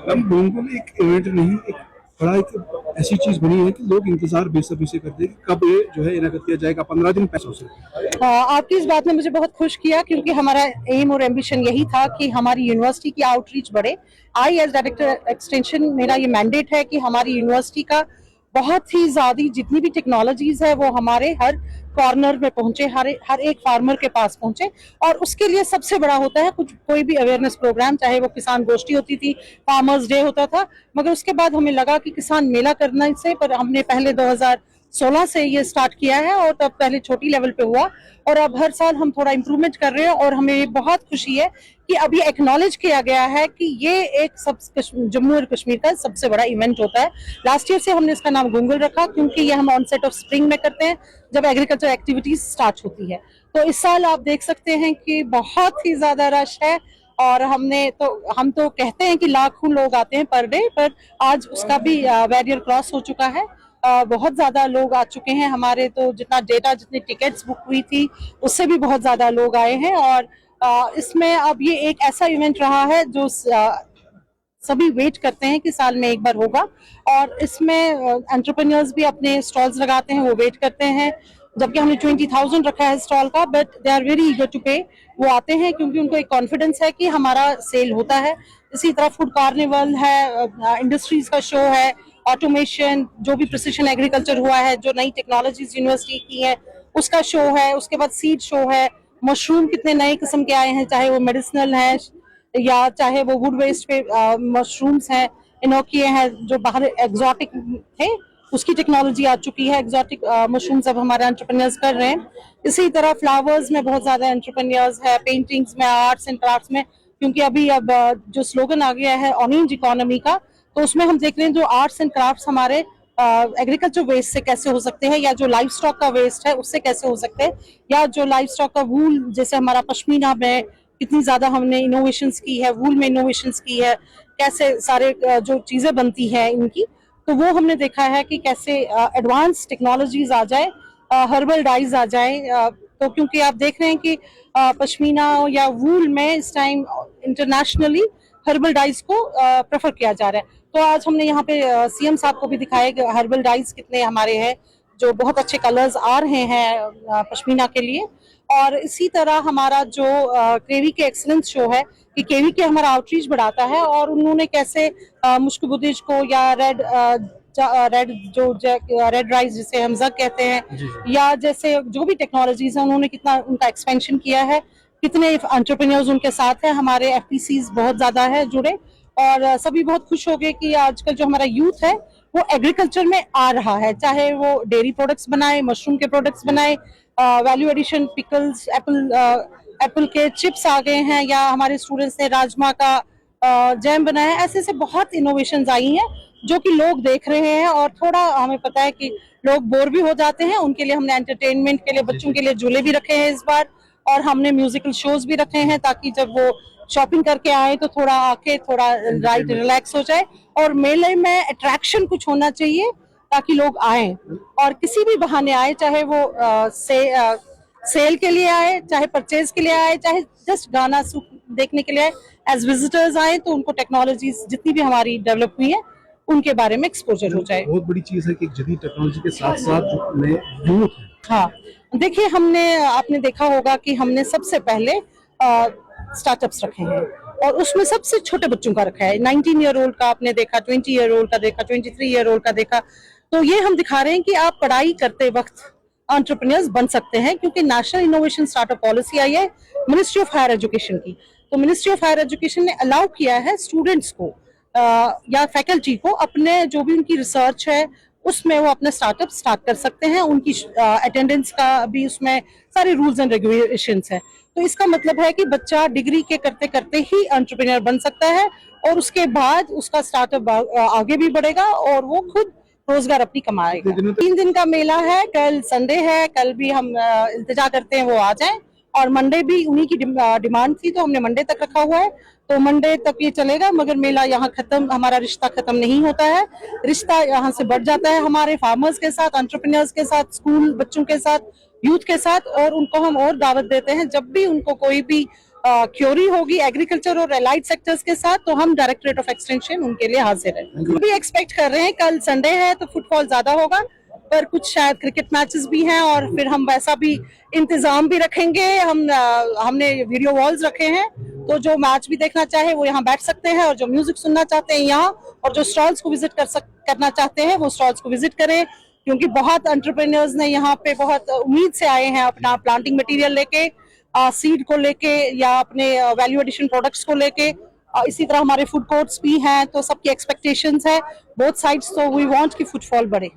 अब बिल्कुल एक इवेंट नहीं, एक बड़ा एक ऐसी चीज बनी है कि लोग इंतजार बेसब्री से करते हैं कि कब ये जो है इनाकत किया जाएगा। 15 दिन पैसों से। आपकी इस बात ने मुझे बहुत खुश किया, क्योंकि हमारा एम और एम्बिशन यही था कि हमारी यूनिवर्सिटी की आउटरीच बढ़े। आई एज डायरेक्टर एक्सटेंशन, मेरा ये मैंडेट है कि हमारी यूनिवर्सिटी का बहुत ही ज्यादा जितनी भी टेक्नोलॉजीज है वो हमारे हर कॉर्नर में पहुंचे, हर एक फार्मर के पास पहुंचे। और उसके लिए सबसे बड़ा होता है कोई भी अवेयरनेस प्रोग्राम, चाहे वो किसान गोष्ठी होती थी, फार्मर्स डे होता था, मगर उसके बाद हमें लगा कि किसान मेला करने से, पर हमने पहले 2016 से ये स्टार्ट किया है, और तब पहले छोटी लेवल पे हुआ, और अब हर साल हम थोड़ा इम्प्रूवमेंट कर रहे हैं। और हमें बहुत खुशी है कि अब ये एक्नॉलेज किया गया है कि ये एक जम्मू और कश्मीर का सबसे बड़ा इवेंट होता है। लास्ट ईयर से हमने इसका नाम गुंगल रखा, क्योंकि ये हम ऑनसेट ऑफ स्प्रिंग में करते हैं, जब एग्रीकल्चर एक्टिविटीज स्टार्ट होती है। तो इस साल आप देख सकते हैं कि बहुत ही ज्यादा रश है, और हम तो कहते हैं कि लाखों लोग आते हैं पर डे, पर आज उसका भी बैरियर क्रॉस हो चुका है। बहुत ज्यादा लोग आ चुके हैं। हमारे तो जितनी टिकट्स बुक हुई थी उससे भी बहुत ज्यादा लोग आए हैं। और इसमें अब ये एक ऐसा इवेंट रहा है जो सभी वेट करते हैं कि साल में एक बार होगा, और इसमें एंटरप्रेन्योर्स भी अपने स्टॉल्स लगाते हैं, वो वेट करते हैं। जबकि हमने 20,000 रखा है स्टॉल का, but they are very eager to pay. वो आते हैं क्योंकि उनको एक कॉन्फिडेंस है कि हमारा सेल होता है। इसी तरह फूड कार्निवल है, इंडस्ट्रीज का शो है, ऑटोमेशन, जो भी प्रिसिशन एग्रीकल्चर हुआ है, जो नई टेक्नोलॉजीज यूनिवर्सिटी की है उसका शो है। उसके बाद सीड शो है, मशरूम कितने नए किस्म के आए हैं, चाहे वो मेडिसिनल है या चाहे वो वुड वेस्ट पे मशरूम्स हैं, इनोकिए हैं, जो बाहर एग्जॉटिक थे उसकी टेक्नोलॉजी आ चुकी है। एग्जॉटिक मशरूम्स अब हमारे एंटरप्रेन्योर्स कर रहे हैं। इसी तरह फ्लावर्स में बहुत ज्यादा एंटरप्रेन्योर्स है, पेंटिंग्स में, आर्ट्स एंड क्राफ्ट्स में, क्योंकि अभी अब जो स्लोगन आ गया है ऑरेंज इकोनॉमी का, तो उसमें हम देख रहे हैं जो आर्ट्स एंड क्राफ्ट्स हमारे एग्रीकल्चर वेस्ट से कैसे हो सकते हैं, या जो लाइफ स्टॉक का वेस्ट है उससे कैसे हो सकते हैं, या जो लाइफ स्टॉक का वूल, जैसे हमारा पश्मीना में कितनी ज्यादा हमने इनोवेशंस की है, वूल में इनोवेशंस की है, कैसे सारे जो चीजें बनती हैं इनकी, तो वो हमने देखा है कि कैसे एडवांस टेक्नोलॉजीज आ जाए, हर्बल डाइज आ जाए। तो क्योंकि आप देख रहे हैं कि पश्मीना या वूल में इस टाइम इंटरनेशनली हर्बल डाइज को प्रेफर किया जा रहा है। तो आज हमने यहाँ पे सीएम साहब को भी दिखाया कि हर्बल डाइज कितने हमारे हैं, जो बहुत अच्छे कलर्स आ रहे हैं पश्मीना के लिए। और इसी तरह हमारा जो केवी के एक्सीलेंस शो है, कि केवी के हमारा आउटरीच बढ़ाता है, और उन्होंने कैसे मुश्क बुदिश को या रेड राइस जिसे हम जग कहते हैं, या जैसे जो भी टेक्नोलॉजीज है उन्होंने कितना उनका एक्सपेंशन किया है, कितने एंटरप्रेन्योर्स उनके साथ है, हमारे एफपीसीज बहुत ज्यादा है जुड़े। और सभी बहुत खुश हो गए कि आजकल जो हमारा यूथ है वो एग्रीकल्चर में आ रहा है, चाहे वो डेयरी प्रोडक्ट्स बनाए, मशरूम के प्रोडक्ट्स बनाए, वैल्यू एडिशन, पिकल्स, एप्पल के चिप्स आ गए हैं, या हमारे स्टूडेंट्स ने राजमा का जैम बनाया है। ऐसे ऐसे बहुत इनोवेशंस आई हैं जो कि लोग देख रहे हैं। और थोड़ा हमें पता है कि लोग बोर भी हो जाते हैं, उनके लिए हमने एंटरटेनमेंट के लिए बच्चों के लिए झूले भी रखे हैं इस बार, और हमने म्यूजिकल शोज भी रखे हैं, ताकि जब वो शॉपिंग करके आए तो थोड़ा आके थोड़ा राइट रिलैक्स हो जाए। और मेले में अट्रैक्शन कुछ होना चाहिए ताकि लोग आए, और किसी भी बहाने आए, चाहे वो सेल के लिए आए, चाहे परचेज के लिए आए, चाहे जस्ट गाना देखने के लिए आए, एज विजिटर्स आए, तो उनको टेक्नोलॉजीज जितनी भी हमारी डेवलप हुई है उनके बारे में एक्सपोजर हो जाए। बहुत बड़ी चीज है कि जदीद टेक्नोलॉजी के साथ साथ जो नए यूथ है। हाँ, देखिए आपने देखा होगा कि हमने सबसे पहले स्टार्टअप्स रखे हैं, और उसमें सबसे छोटे बच्चों का रखा है। 19 ईयर ओल्ड का आपने देखा, 20 ईयर ओल्ड का देखा, 23 ईयर ओल्ड का देखा। तो ये हम दिखा रहे हैं कि आप पढ़ाई करते वक्त एंटरप्रेन्योर्स बन सकते हैं, क्योंकि नेशनल इनोवेशन स्टार्टअप पॉलिसी आई है मिनिस्ट्री ऑफ हायर एजुकेशन की। तो मिनिस्ट्री ऑफ हायर एजुकेशन ने अलाउ किया है स्टूडेंट्स को या फैकल्टी को अपने जो भी उनकी रिसर्च है उसमें वो अपना स्टार्टअप स्टार्ट कर सकते हैं। उनकी अटेंडेंस का भी उसमें सारे रूल्स एंड रेगुलेशंस है। तो इसका मतलब है कि बच्चा डिग्री के करते करते ही एंटरप्रेन्योर बन सकता है, और उसके बाद उसका स्टार्टअप आगे भी बढ़ेगा और वो खुद रोजगार अपनी कमाएगा। 3 दिन का मेला है, कल संडे है, कल भी हम इंतजार करते हैं वो आ जाएं, और मंडे भी उन्हीं की डिमांड थी तो हमने मंडे तक रखा हुआ है, तो मंडे तक ये चलेगा। मगर मेला यहाँ खत्म, हमारा रिश्ता खत्म नहीं होता है, रिश्ता यहाँ से बढ़ जाता है हमारे फार्मर्स के साथ, एंटरप्रेन्योर्स के साथ, स्कूल बच्चों के साथ, यूथ के साथ। और उनको हम और दावत देते हैं, जब भी उनको कोई भी क्योरी होगी एग्रीकल्चर और एलाइड सेक्टर्स के साथ, तो हम डायरेक्टरेट ऑफ एक्सटेंशन उनके लिए हाजिर है। भी एक्सपेक्ट कर रहे हैं, कल संडे है तो फुटफॉल ज्यादा होगा, पर कुछ शायद क्रिकेट मैचेस भी हैं और फिर हम वैसा भी इंतजाम भी रखेंगे। हमने वीडियो वॉल्स रखे हैं, तो जो मैच भी देखना चाहे वो यहाँ बैठ सकते हैं, और जो म्यूजिक सुनना चाहते हैं यहाँ, और जो स्टॉल्स को विजिट करना चाहते हैं वो स्टॉल्स को विजिट करें, क्योंकि बहुत एंटरप्रेन्योर्स ने यहाँ पे बहुत उम्मीद से आए हैं अपना प्लांटिंग मटेरियल लेके, सीड को लेके या अपने वैल्यू एडिशन प्रोडक्ट्स को लेके। इसी तरह हमारे फूड कोर्ट्स भी हैं, तो सबकी एक्सपेक्टेशंस है बोथ साइड्स, तो वी वांट कि फुटफॉल बढ़े।